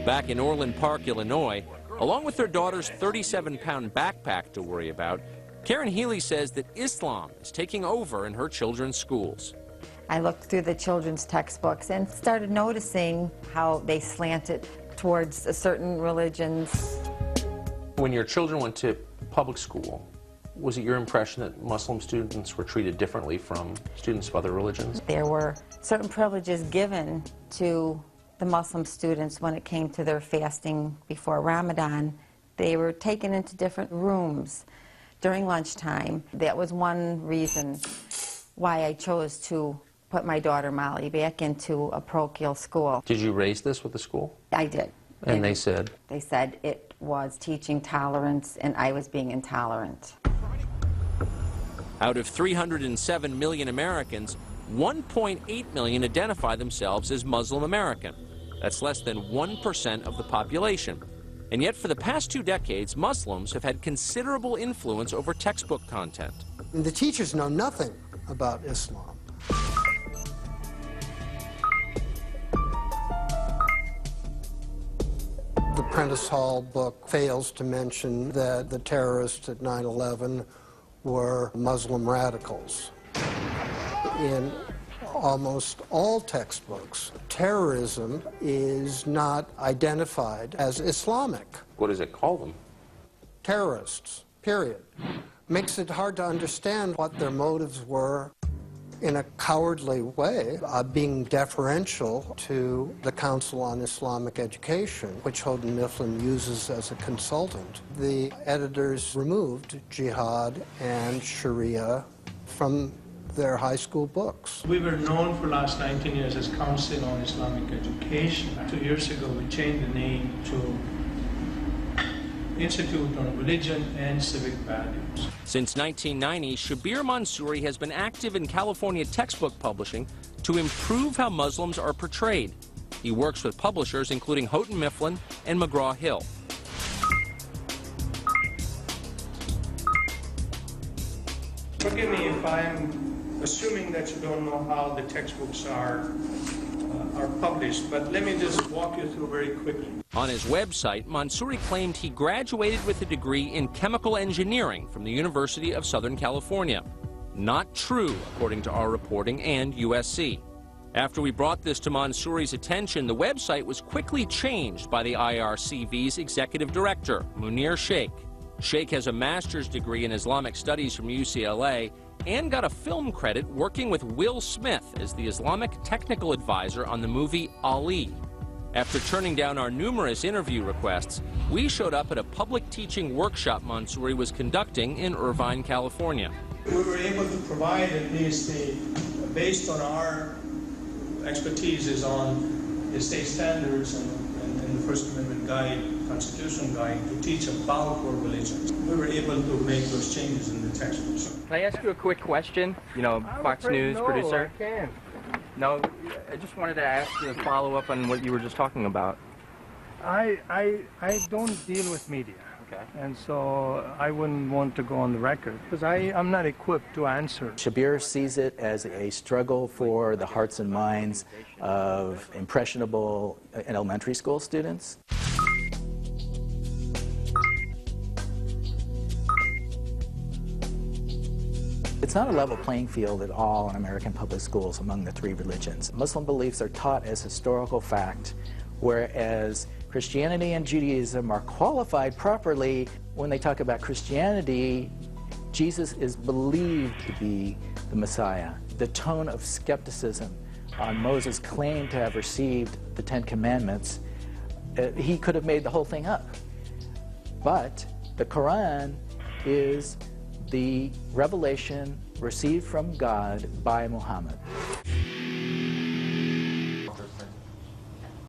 Back in Orland Park, Illinois, along with their daughter's 37-pound backpack to worry about, Karen Healy says that Islam is taking over in her children's schools. I looked through the children's textbooks and started noticing how they slanted towards certain religions. When your children went to public school, was it your impression that Muslim students were treated differently from students of other religions? There were certain privileges given to the Muslim students when it came to their fasting before Ramadan. They were taken into different rooms during lunchtime. That was one reason why I chose to put my daughter Molly back into a parochial school. Did you raise this with the school? I did. And they said? They said it was teaching tolerance and I was being intolerant. Out of 307 million Americans, 1.8 million identify themselves as Muslim American. That's less than 1% of the population. And yet for the past 2 decades, Muslims have had considerable influence over textbook content. The teachers know nothing about Islam. The Prentice Hall book fails to mention that the terrorists at 9/11 were Muslim radicals. In almost all textbooks, terrorism is not identified as Islamic. What does it call them? Terrorists, period. Makes it hard to understand what their motives were. In a cowardly way, being deferential to the Council on Islamic Education, which Houghton Mifflin uses as a consultant. The editors removed jihad and Sharia from their high school books. We were known for the last 19 years as Council on Islamic Education. 2 years ago, we changed the name to Institute on Religion and Civic Values. Since 1990, Shabir Mansouri has been active in California textbook publishing to improve how Muslims are portrayed. He works with publishers including Houghton Mifflin and McGraw-Hill. Forgive me if I'm assuming that you don't know how the textbooks are published, but let me just walk you through very quickly. On his website, Mansouri claimed he graduated with a degree in chemical engineering from the University of Southern California. Not true, according to our reporting and USC. After we brought this to Mansouri's attention, the website was quickly changed by the IRCV's executive director, Munir Sheikh. Sheikh has a master's degree in Islamic studies from UCLA and got a film credit working with Will Smith as the Islamic technical advisor on the movie Ali. After turning down our numerous interview requests, we showed up at a public teaching workshop Mansouri was conducting in Irvine, California. We were able to provide at least based on our expertise is on the state standards and the First Amendment guide, Constitution guide, to teach about world religions. We were able to make those changes in the textbooks. Can I ask you a quick question? You know, Fox News producer. I can't. No, I just wanted to ask you a follow-up on what you were just talking about. I don't deal with media. Okay. And so I wouldn't want to go on the record because I'm not equipped to answer. Shabir sees it as a struggle for the hearts and minds of impressionable elementary school students. It's not a level playing field at all in American public schools among the 3 religions. Muslim beliefs are taught as historical fact, whereas Christianity and Judaism are qualified properly. When they talk about Christianity, Jesus is believed to be the Messiah. The tone of skepticism on Moses' claim to have received the 10 Commandments, he could have made the whole thing up. But the Quran is the revelation received from God by Muhammad.